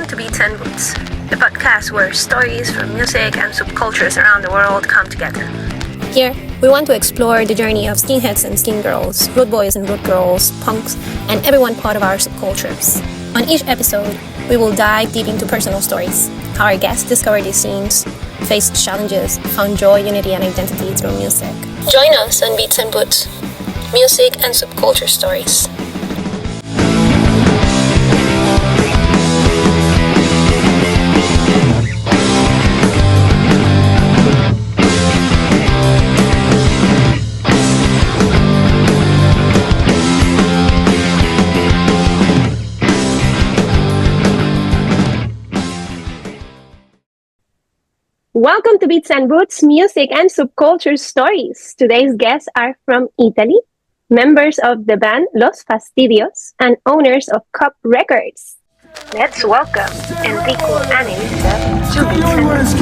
Welcome to Beats and Boots, the podcast where stories from music and subcultures around the world come together. Here, we want to explore the journey of skinheads and skin girls, rude boys and rude girls, punks, and everyone part of our subcultures. On each episode, we will dive deep into personal stories, how our guests discovered these scenes, faced challenges, found joy, unity, and identity through music. Join us on Beats and Boots, music and subculture stories. Welcome to Beats and Boots, music and subculture stories. Today's guests are from Italy, members of the band Los Fastidios, and owners of KOB Records. Let's welcome Enrico and Elisa to Beats and Boots.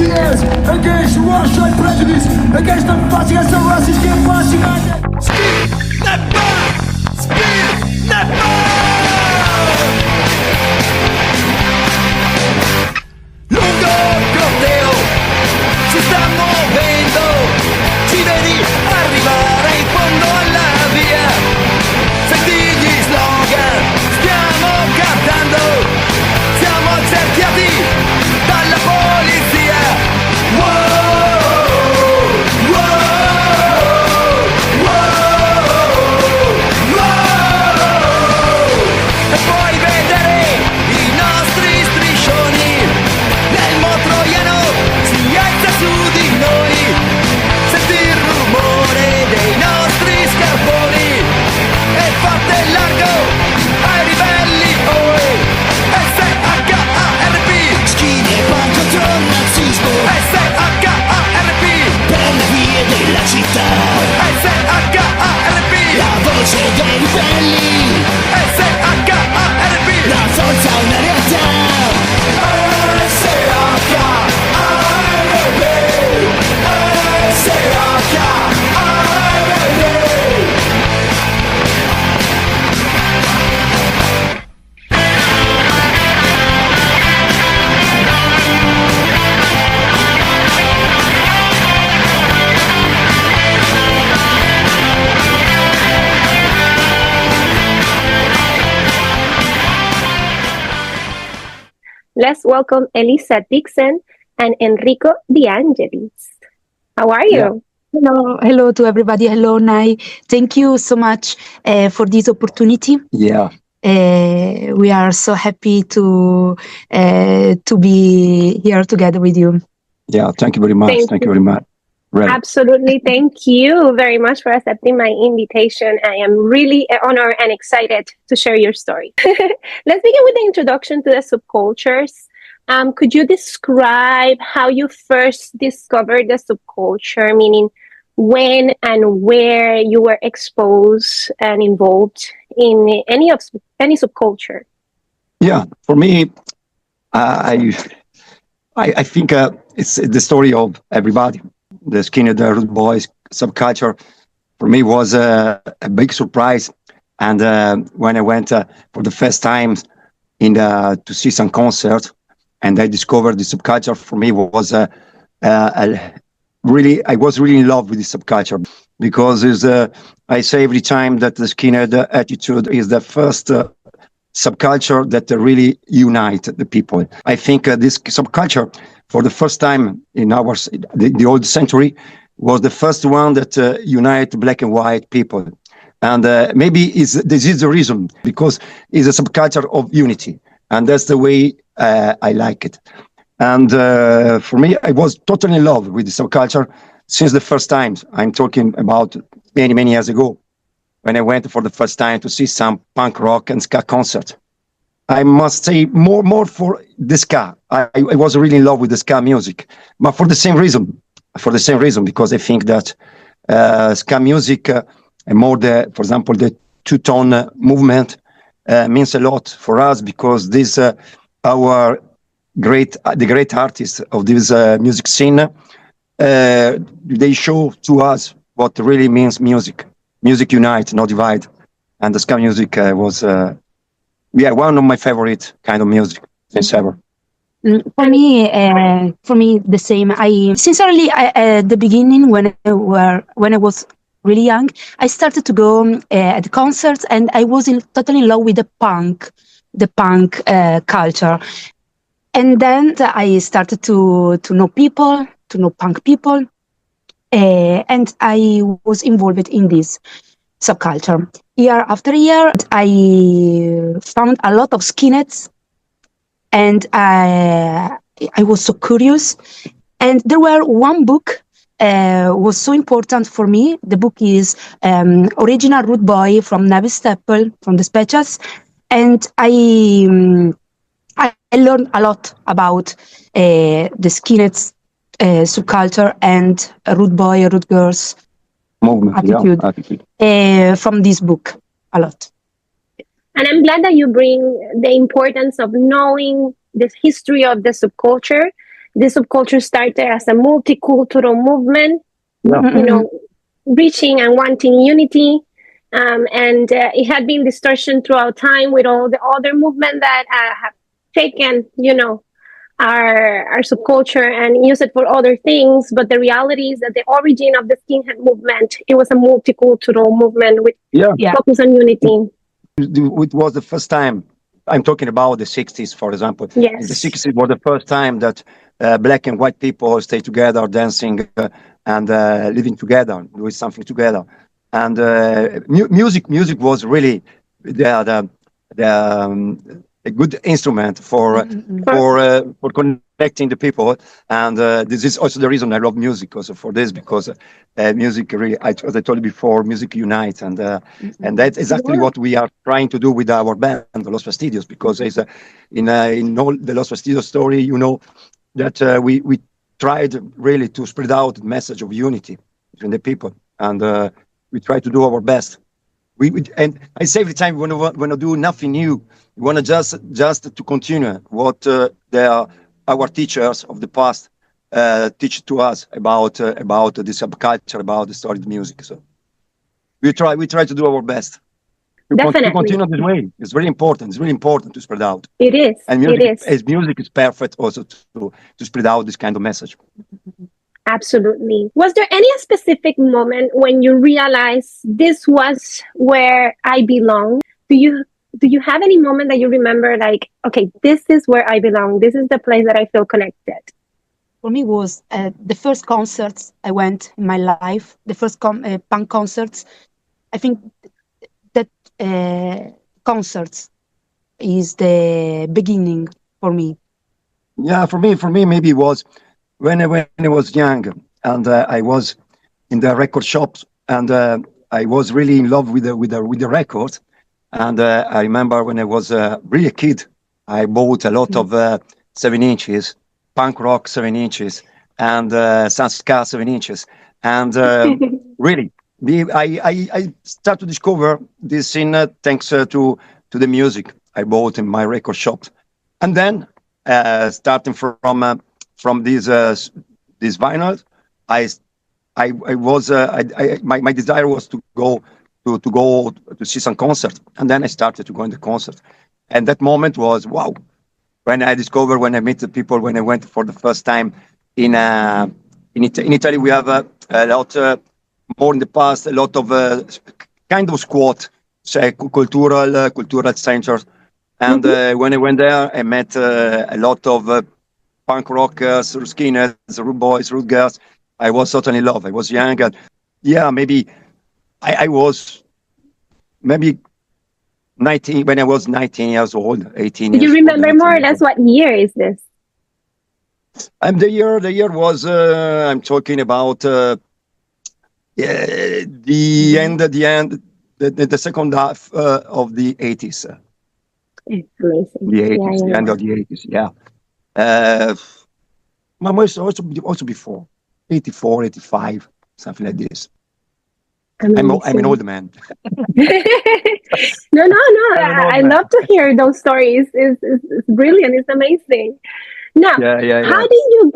Against Russia and prejudice, against the fascist, against the racist, Lungo corteo si sta muovendo, ci vedi arrivare in fondo alla via, senti gli slogan, stiamo cantando, siamo cerchiati dalla polizia. Wow, wow, wow, wow. E puoi vedere i nostri striscioni nel motroiano, si alza su di noi, senti il rumore dei nostri scarponi e fate largo ai ribelli oi. S-H-A-R-P, skinhead punk contro il nazismo. S-H-A-R-P, per le vie della città. S-H-A-R-P, la voce dei ribelli. S-H-A-R-P, la forza è una realtà. Let's welcome Elisa Dixan and Enrico-Kob. How are you? Yeah. Hello to everybody. Hello, Nai. Thank you so much for this opportunity. Yeah. We are so happy to be here together with you. Yeah, thank you very much. Thank you very much. Right. Absolutely. Thank you very much for accepting my invitation. I am really honored and excited to share your story. Let's begin with the introduction to the subcultures. Could you describe how you first discovered the subculture, meaning when and where you were exposed and involved in any subculture? Yeah, for me, I think it's the story of everybody. The Skinhead and Rude Boy subculture for me was a big surprise. And when I went for the first time to see some concerts, and I discovered the subculture, for me was I was really in love with the subculture, because I say every time that the skinhead attitude is the first subculture that really unite the people. I think this subculture, for the first time in the old century, was the first one that unite black and white people. And maybe this is the reason, because it's a subculture of unity. And that's the way I like it. And for me, I was totally in love with the subculture since the first time. I'm talking about many, many years ago, when I went for the first time to see some punk rock and ska concert. I must say more for the ska. I was really in love with the ska music, but for the same reason, because I think that ska music and more for example, the two-tone movement means a lot for us, because this the great artists of this music scene, they show to us what really means music. Music unite, not divide. And the ska music was one of my favorite kind of music since ever. For me, the same. I sincerely, at the beginning, when I was really young, I started to go at the concerts, and I was totally in love with the punk culture. And then I started to know people, to know punk people, and I was involved in this subculture. Year after year, I found a lot of skinheads, and I was so curious. And there were one book was so important for me. The book is Original Rude Boy from Nevis Staple from the Specials, and I learned a lot about the skinheads subculture and rude boy, rude girls Movement, attitude, from this book a lot. And I'm glad that you bring the importance of knowing the history of the subculture. The subculture started as a multicultural movement, you know, reaching and wanting unity. And it had been distortion throughout time with all the other movements that have taken, you know, our subculture and use it for other things. But the reality is that the origin of the skinhead movement, it was a multicultural movement with focus on unity. It was the first time. I'm talking about the 60s, for example. Yes. In the 60s was the first time that black and white people stay together, dancing and living together, doing something together. And music was really a good instrument for connecting the people. And this is also the reason I love music, also for this, because music really, as I told you before, music unites, and that's exactly what we are trying to do with our band, the Los Fastidios, because it's, in all the Los Fastidios story, you know, that we tried really to spread out the message of unity between the people, and we try to do our best. And I say every time we want to do nothing new. We want to just to continue what our teachers of the past teach to us about the subculture, about the story of music. So we try to do our best to continue this way. It's very important. It's really important to spread out. It is. And music, it is. As music is perfect also to spread out this kind of message. Absolutely. Was there any specific moment when you realized this was where I belong? Do you have any moment that you remember, like, okay, this is where I belong. This is the place that I feel connected? For me, was the first concerts I went in my life. The first punk concerts. I think that concerts is the beginning for me. Yeah, for me, maybe it was when I was young, and I was in the record shops, and I was really in love with the records. And I remember when I was really a kid, I bought a lot of 7-inches, punk rock 7-inches, and Sanskar 7-inches, and really, I started to discover this scene thanks to the music I bought in my record shop, and then starting from these vinyls, my desire was to go to see some concert, and then I started to go in the concert, and that moment was wow. When I met the people, when I went for the first time in Italy, we have a lot more in the past, a lot of kind of squat, say cultural centers, and when I went there, I met a lot of punk rockers, skinheads, rude boys, rude girls. I was totally in love. I was young, and maybe I was maybe 19 when I was 19 years old, 18 years old. Do you remember more or less what year is this? The year was I'm talking about the second half of the 80s. It's amazing. The 80s, the end of the 80s, yeah. Also before 84, 85, something like this. I'm an old man. No. I love to hear those stories. It's brilliant. It's amazing. Now, how did you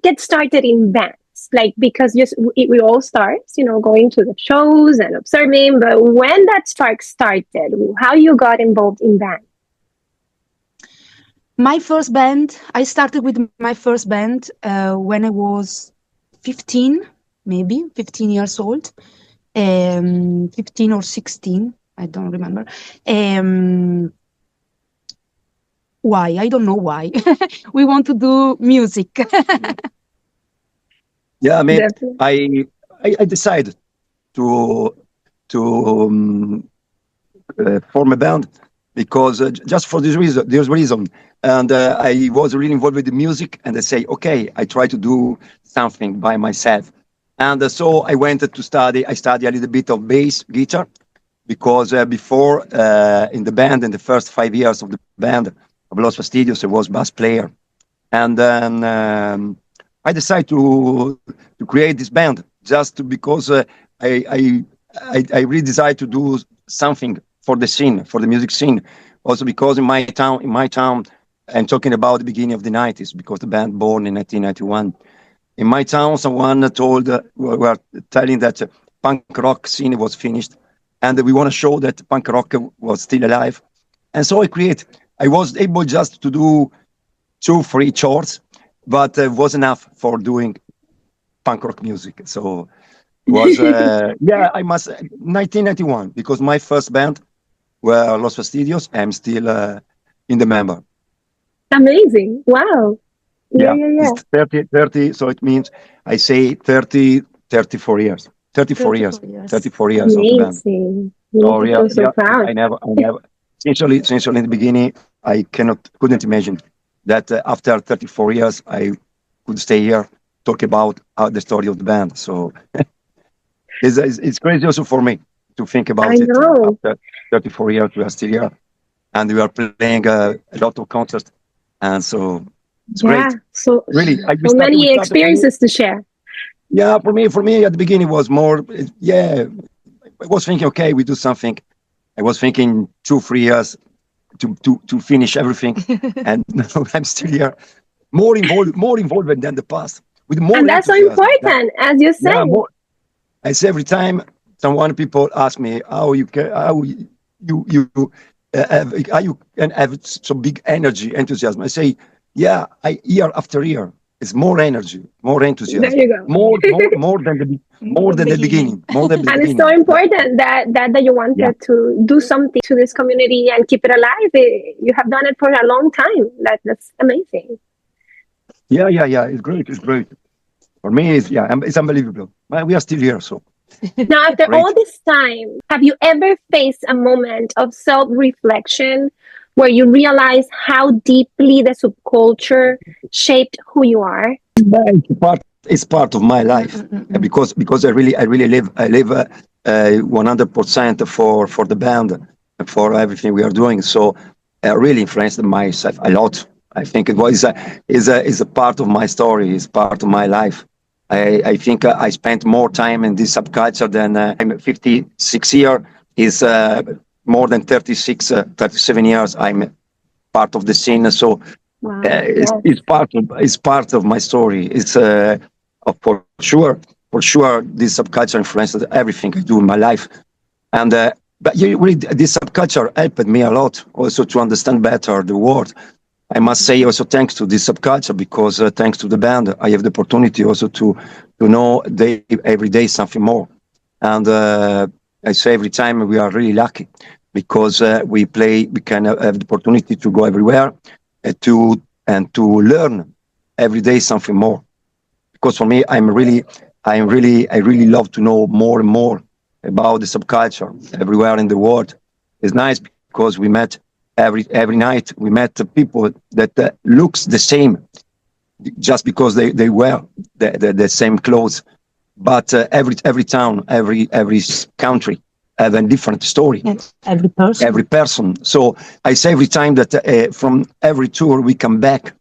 get started in bands? Like, because we all start, going to the shows and observing. But when that spark started, how you got involved in bands? My first band, I started with my first band when I was 15, maybe 15 years old, 15 or 16, I don't remember. Why? I don't know why. We want to do music. Yeah, I mean, Definitely. I decided to form a band because just for this reason, and I was really involved with the music, and I say, okay, I try to do something by myself, and so I went to study. I studied a little bit of bass guitar because before in the band, in the first 5 years of the band of Los Fastidios, I was bass player, and then I decided to create this band because I I really decided to do something for the scene, for the music scene. Also because in my town, I'm talking about the beginning of the 90s, because the band born in 1991. In my town, someone were telling that punk rock scene was finished, and we want to show that punk rock was still alive. And so I was able just to do 2-3 chords, but it was enough for doing punk rock music. So it was, yeah, I must, 1991, because my first band were Los Fastidios. I'm still in the member. Amazing. Wow. Yeah, Yeah, yeah, yeah. it's 30, so it means I say 34 years. 34 years. 34 years of the band. Amazing. You So need to yeah, feel so yeah, proud. I never, since in the beginning, I couldn't imagine that after 34 years, I could stay here, talk about the story of the band. So it's crazy also for me to think I about it. know. After 34 years, we are still here, and we are playing a lot of concerts, and so it's Yeah. great. So Really, so we many started. experiences to share. Yeah, for me at the beginning was more. Yeah, I was thinking, okay, we do something. I was thinking 2-3 years to finish everything, and now I'm still here, more involved than the past, with more And that's so enthusiasm. important, as you Yeah, said. more. I say every time people ask me how you how you can have so big energy, enthusiasm. I say, yeah, year after year, it's more energy, more There enthusiasm, you go. more than the beginning, more than the And it's so beginning. important that you Yeah, wanted to do something to this community and keep it alive. You have done it for a long time. That's amazing. yeah. It's great. It's great. For me, it's unbelievable. Well, we are still here, so Now, after all great. this time, have you ever faced a moment of self-reflection where you realize how deeply the subculture shaped who you are? It's part of my life because I live 100% for the band and for everything we are doing. So really influenced myself a lot. I think it was is a part of my story, is part of my life. I think I spent more time in this subculture than I'm 56 years. Is more than 37 years. I'm part of the scene. So Wow. it's part of my story. It's for sure, this subculture influenced everything I do in my life. And but really, this subculture helped me a lot also to understand better the world. I must say also thanks to this subculture, because thanks to the band, I have the opportunity also to know every day something more. And I say every time we are really lucky, because we can have the opportunity to go everywhere to learn every day something more. Because for me, I really love to know more and more about the subculture everywhere in the world. It's nice because we met every night. We met people that looks the same, just because they wear the same clothes. But every town, every country have a different story. Yes, every person. So I say every time that from every tour we come back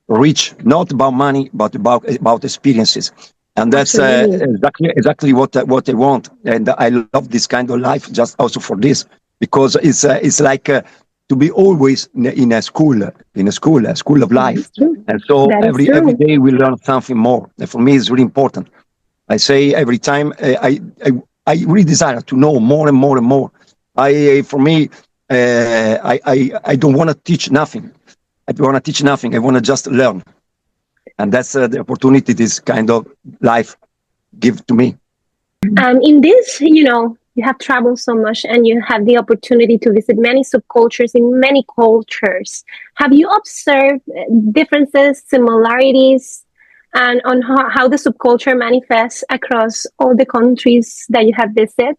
rich, not about money, but about experiences. And that's exactly what I want. And I love this kind of life, just also for this, because it's like to be always in a school of life. And so every day we learn something more. And for me, it's really important. I say every time I really desire to know more and more and more. For me, I don't want to teach nothing. I don't want to teach nothing. I want to just learn. And that's the opportunity this kind of life give to me. In this, you have traveled so much and you have the opportunity to visit many subcultures in many cultures. Have you observed differences, similarities, and on how the subculture manifests across all the countries that you have visited?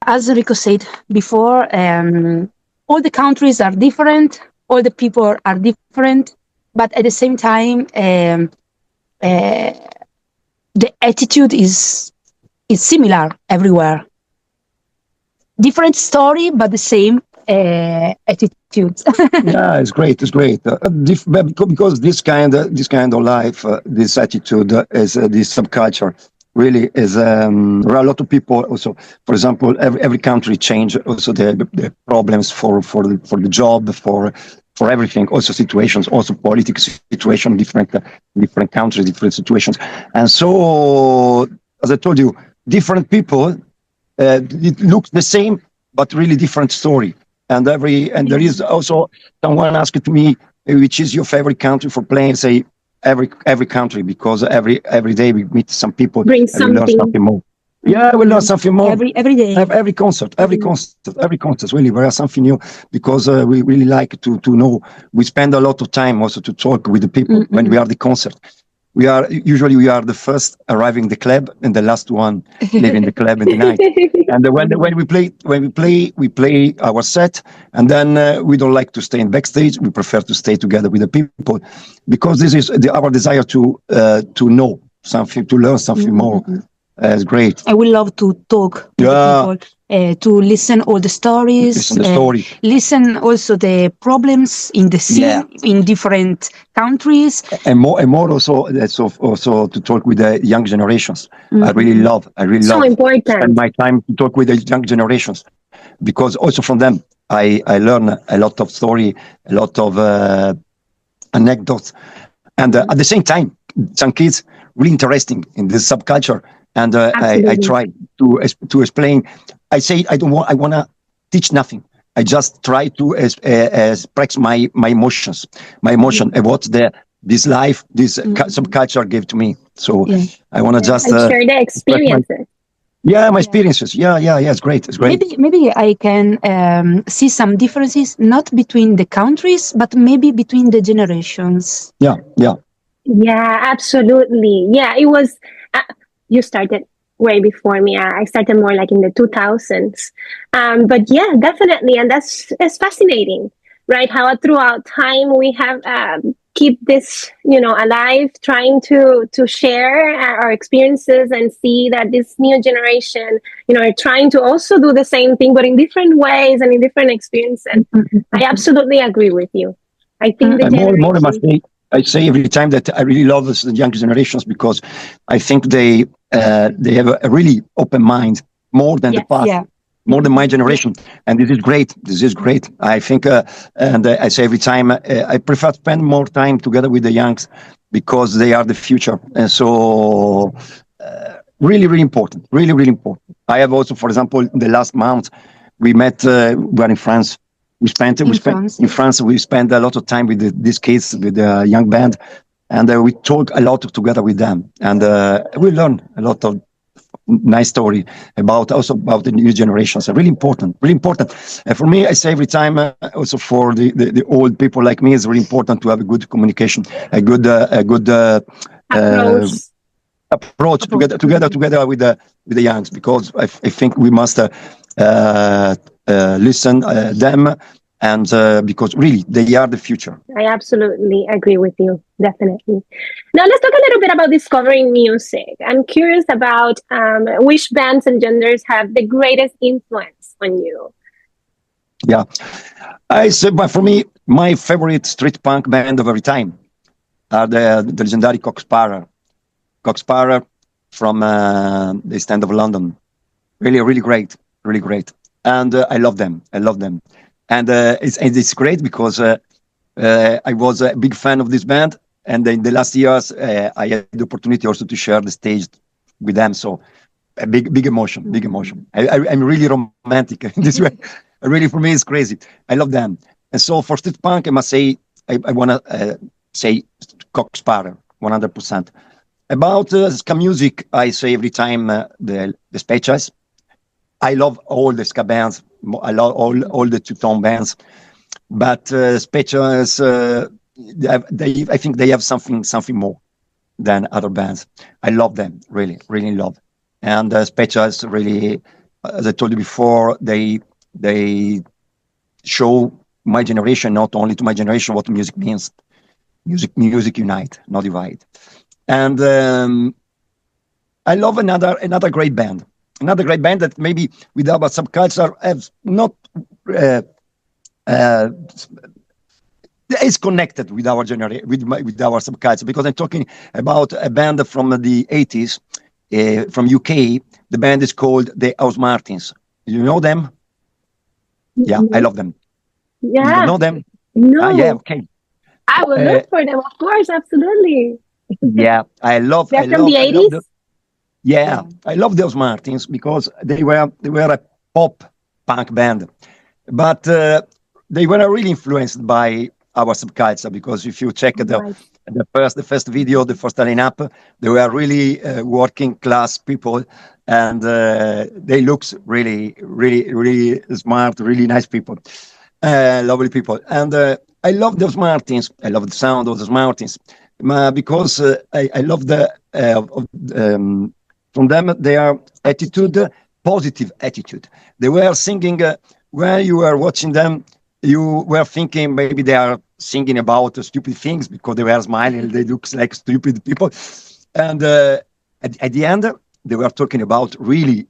As Enrico said before, all the countries are different, all the people are different, but at the same time, the attitude is similar everywhere. Different story, but the same attitude. Yeah, it's great. It's great because this kind of life, this attitude is this subculture. Really is there are a lot of people also. For example, every country change also the problems for the job, for everything, also situations, also political situation, different countries, different situations. And so, as I told you, different people, it looks the same, but really different story. And there is also someone asked me, which is your favorite country for playing? Say every country, because every day we meet some people. Bring and we learn something more. Yeah, we learn something more. Every day. Every concert, really, there is something new, because we really like to know. We spend a lot of time also to talk with the people when we are at the concert. We are the first arriving the club and the last one leaving the club in the night. And when we play our set, and then we don't like to stay in backstage. We prefer to stay together with the people, because this is our desire to know something, to learn something more. It's great. I would love to talk with the people, to listen all the stories, listen also the problems in the scene in different countries, and more also to talk with the young generations. I really love so important. Spend my time to talk with the young generations, because also from them I learn a lot of story, a lot of anecdotes, and at the same time some kids really interesting in this subculture. And I try to explain. I say I want to teach nothing. I just try to express my emotion about this life, this subculture gave to me. So I want to just share the experiences. My experiences. Yeah. It's great. It's great. Maybe I can see some differences, not between the countries, but maybe between the generations. Yeah, absolutely. Yeah, it was. You started way before me. I started more like in the 2000s. But yeah, definitely. And it's fascinating, right? How throughout time we have keep this, alive, trying to share our experiences and see that this new generation, are trying to also do the same thing, but in different ways and in different experiences. I absolutely agree with you. I think I say every time that I really love the young generations, because I think they have a really open mind, more than the past, more than my generation, and this is great. I think, and I say every time, I prefer to spend more time together with the youngs, because they are the future, and so really important. I have also, for example, the last month we met. We are in France. We spent in France. We spent a lot of time with these kids, with the young band, and we talk a lot together with them, and we learn a lot of nice story about the new generations. Really important. And for me, I say every time, also for the old people like me, it's really important to have a good communication, a good approach together with the youngs, because I think we must listen them, and because really they are the future. I absolutely agree with you, definitely. Now let's talk a little bit about discovering music. I'm curious about which bands and genders have the greatest influence on you. Yeah, I say, but for me, my favorite street punk band of every time are the legendary KOB from the East End of London. Really great. And I love them. And it's great because I was a big fan of this band, and in the last years I had the opportunity also to share the stage with them. So a big emotion. I'm really romantic in this way. Really, for me, it's crazy. I love them. And so for street punk, I must say I want to say Cock Sparrer, 100%. About ska music, I say every time the Specials. I love all the ska bands. I love all the two-tone bands. But Specials, I think they have something more than other bands. I love them, really, really love. And Specials really, as I told you before, they show my generation, not only to my generation, what music means. Music unite, not divide. And I love another great band. Another great band that maybe with our Subculture has not is connected with our generation, with our Subculture, because I'm talking about a band from the 80s from UK. The band is called the House Martins. You know them? Yeah, I love them. Yeah. You know them? No. Yeah, okay. I will look for them, of course, absolutely. Yeah, I love. They're from the 80s? Yeah, I love those Martins because they were a pop punk band, but they were really influenced by our Subculture, because if you check the first video, the first lineup, they were really working class people, and they looks really smart, really nice people, lovely people, and I love those Martins. I love the sound of those Martins, because I love from them their attitude, positive attitude. They were singing when you were watching them. You were thinking maybe they are singing about stupid things because they were smiling. They look like stupid people, and at the end they were talking about really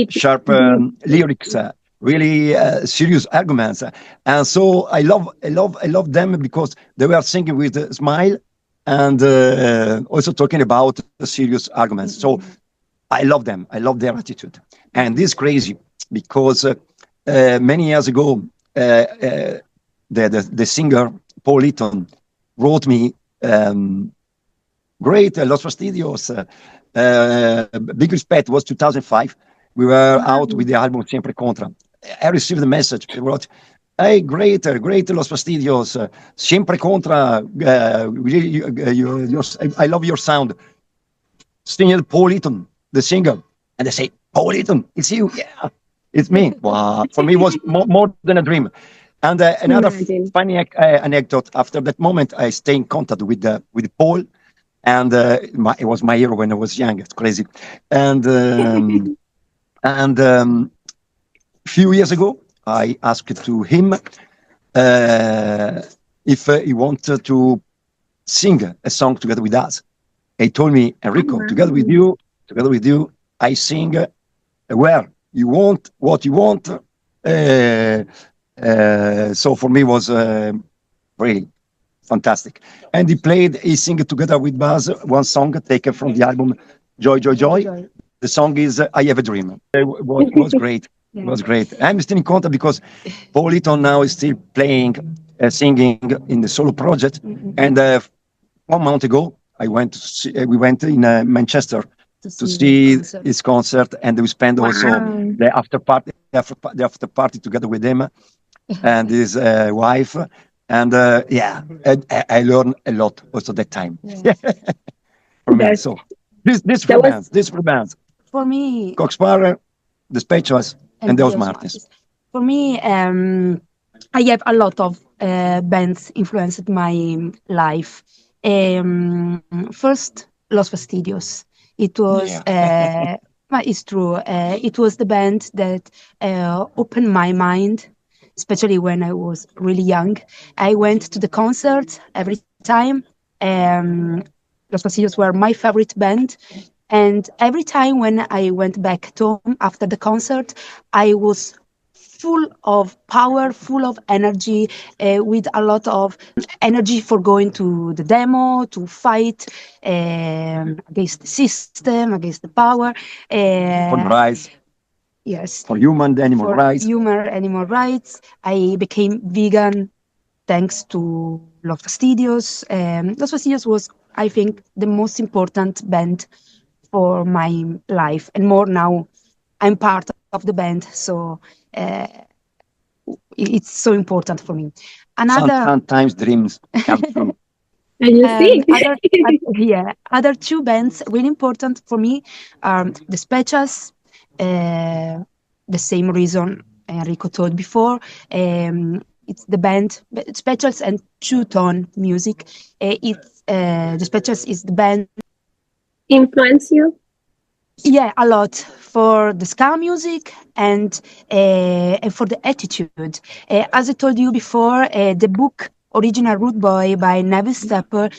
sharp lyrics. Really serious arguments, and so I love them because they were singing with a smile, and also talking about serious arguments. So I love them. I love their attitude, and this is crazy because many years ago, the singer Paul Eaton wrote me, great Los Fastidios, big respect. Was 2005. We were out with the album Siempre Contra. I received the message. He wrote, "Hey, great Los Fastidios, Siempre Contra. I love your sound." Singing Paul Eaton, the singer, and they say, "Paul Eaton, it's you." Yeah, it's me. Wow. For me, it was more than a dream. And another funny anecdote. After that moment, I stay in contact with Paul, and it was my hero when I was young. It's crazy, and few years ago, I asked to him if he wanted to sing a song together with us. He told me, "Enrico, together with you, I sing where you want, what you want." So for me, was really fantastic. And he sang together with us one song taken from the album Joy, Joy, Joy. The song is "I Have a Dream." It was great. It was great. I'm still in contact because Paul Eaton now is still playing, singing in the solo project. And 1 month ago, we went in Manchester to see his concert, and we spent also the after party together with him and his wife. And I learned a lot also that time. From him. So this for bands. For me, Cock Sparrer, the Specials, and those Martins. For me, I have a lot of bands influenced my life. First, Los Fastidios. It was, it's true. It was the band that opened my mind, especially when I was really young. I went to the concert every time. Los Fastidios were my favorite band. And every time when I went back to home after the concert, I was full of power, full of energy, with a lot of energy for going to the demo, to fight against the system, against the power. For rights. Yes. For human animal rights. Human animal rights. I became vegan thanks to Los Fastidios. Los Fastidios was, I think, the most important band for my life, and more now I'm part of the band, so it's so important for me. Another Sometimes dreams come true. And you see, other two bands really important for me are the Specials. The same reason Enrico told before. It's the band Specials and two-tone music. It's the Specials is the band. influence you? Yeah, a lot for the ska music and for the attitude. As I told you before, the book Original Rude Boy by Neville Stepper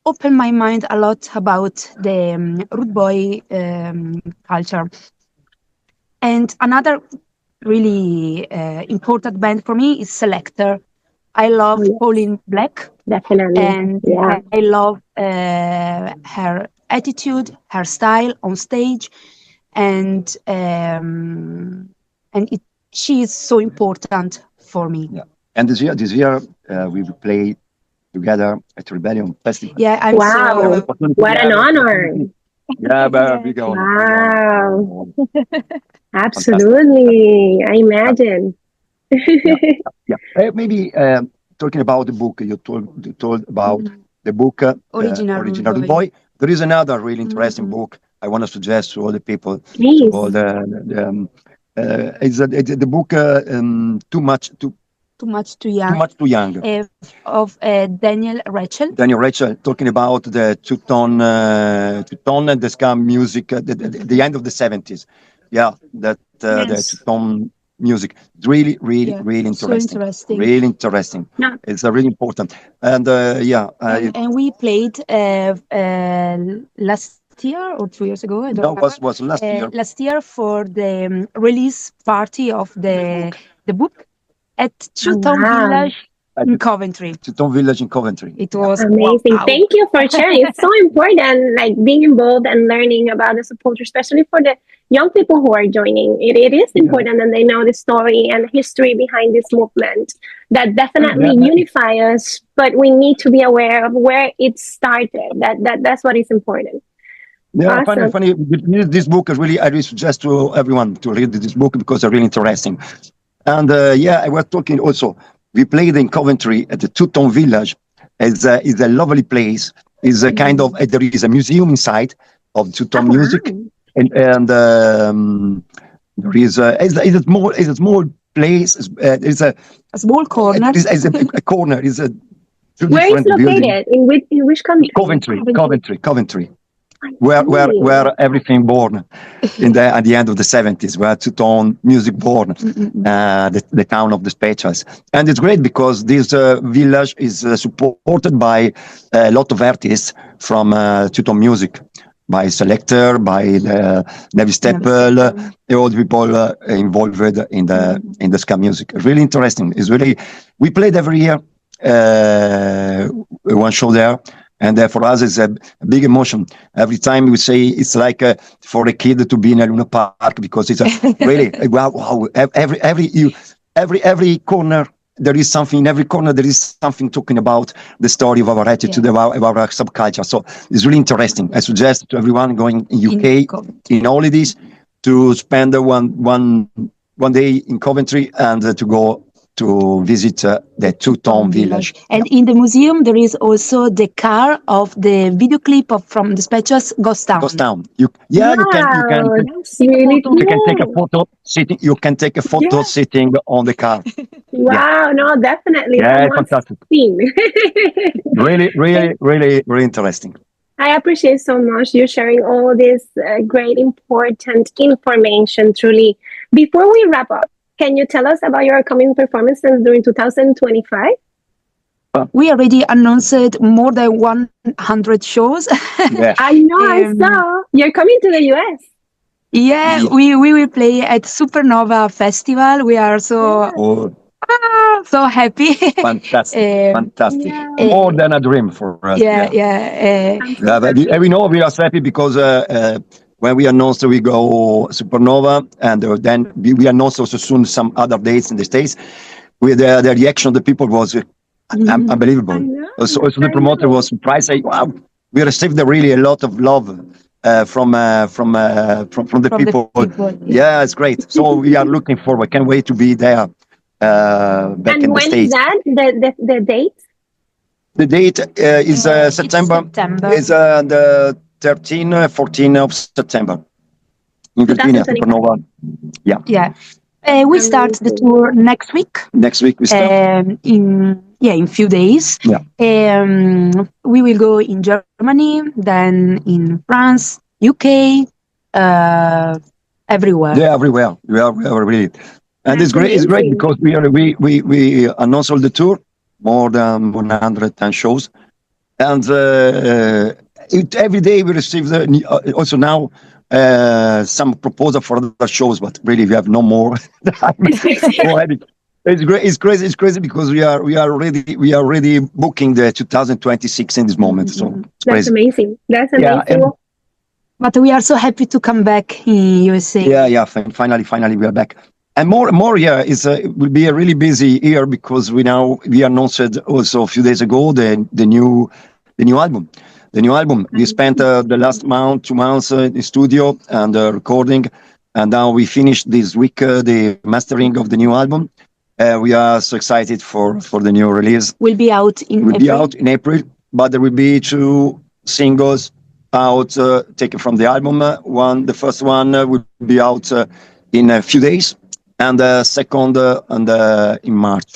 opened my mind a lot about the Rude Boy culture. And another really important band for me is Selector. I love Pauline Black. Definitely. And I love her attitude, her style on stage, and she is so important for me. Yeah. And this year we will play together at Rebellion Festival. Yeah, I'm wow, what an honor! Yeah, but we go. Wow, absolutely. I imagine. Yeah. Maybe talking about the book, you told about the book Original Rude Boy. There is another really interesting book I want to suggest to all the people. Please. It's the book Too Much Too Young of Daniel Rachel. Daniel Rachel, talking about the two-tone and the ska music at the end of the 70s. Yeah, that the two-tone music. It's really interesting. So interesting. Really interesting. Yeah. It's really important. And and we played last year or 2 years ago. I don't know. Was last year. Last year for the release party of the book at Two-Tone Village in Coventry. Two-Tone Village in Coventry. It was amazing. Wow. Thank you for sharing. It's so important, like being involved and learning about the subculture, especially for the young people who are joining. It is important, and they know the story and history behind this movement that definitely unify us. But we need to be aware of where it started. That's what is important. Yeah, awesome. funny. This book is really, I really suggest to everyone to read this book because it's really interesting. And I was talking also. We played in Coventry at the Two-Tone Village. It's a lovely place. It's a kind of there is a museum inside of two-tone music, and there is a small place. It's a small corner. It's a corner. It's a where is located building. in which country? Coventry. Where everything born at the end of the 70s, where two-tone music born, the town of the Specials. And it's great because this village is supported by a lot of artists from two-tone music, by Selector, by Neville Stepper, all the people involved in the ska music. Really interesting. It's really, we played every year one show there. And for us, it's a big emotion. Every time we say it's like for a kid to be in a Luna Park because it's really wow. Every corner there is something. In every corner there is something talking about the story of our attitude, of our subculture. So it's really interesting. I suggest to everyone going in UK in holidays to spend one day in Coventry and to go to visit the Two-Tone Village. And in the museum, there is also the car of the video clip from the Specials Ghost Town. Ghost Town. You can take a photo sitting. You can take a photo sitting on the car. Wow! No, definitely. Yeah, fantastic. Really interesting. I appreciate so much you sharing all this great, important information. Truly. Before we wrap up, can you tell us about your upcoming performances during 2025? We already announced more than 100 shows. Yeah. I know, I saw. You're coming to the US. Yeah, we will play at Supernova Festival. We are so happy. Fantastic. Yeah. More than a dream for us. We know we are happy because when we announced we go Supernova, and then we announced also soon some other dates in the States, with the reaction of the people was unbelievable. Also the promoter was surprised. Saying, wow, we received really a lot of love from the people. Yeah, it's great. So we are looking forward. Can't wait to be there back And in the when is States. that? The date? The date is It's September. September. Is the 13, 14 of September in Virginia, 2025. Supernova. Yeah. Yeah. We start the Amazing. tour next week. Next week we start. In few days. Yeah. We will go in Germany, then in France, UK, everywhere. Yeah, everywhere. We are really. And it's That's great. It's great amazing. because we announced all the tour, more than 110 shows, and every day we receive also now some proposal for other shows, but really we have no more time already. It's great. It's crazy. It's crazy because we are already booking the 2026 in this moment. So it's That's crazy. amazing. That's Yeah, amazing. But we are so happy to come back in USA. Yeah. Finally, we are back. And more, yeah, it will be a really busy year because we announced also a few days ago the new album. The new album. We spent the last 2 months in the studio and recording, and now we finished this week the mastering of the new album. We are so excited for the new release. Will be out in Will April. be out in April, but there will be 2 singles out taken from the album. The first one will be out in a few days, and the second in March,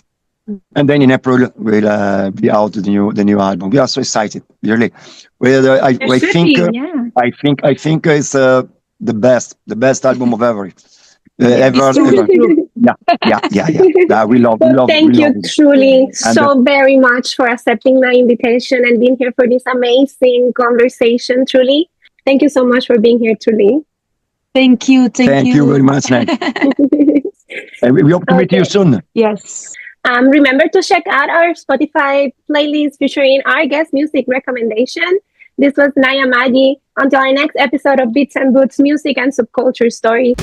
and then in April will be out the new album. We are so excited, really. I think it's the best album of ever. Ever. Yeah. We love. Thank you it. truly And, so very much for accepting my invitation and being here for this amazing conversation. Truly, thank you so much for being here. Truly, Thank you. Thank you very much, Nan. And we hope to meet you soon. Yes. Remember to check out our Spotify playlist featuring our guest music recommendation. This was Naya Madi. Until our next episode of Beats and Boots Music and Subculture Stories.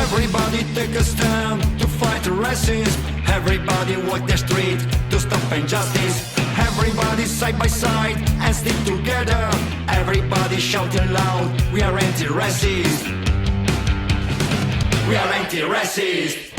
Everybody take a stand to fight the racism. Everybody walk the street to stop injustice. Everybody side by side and stick together. Everybody shouting loud, we are anti-racist. We are anti-racist.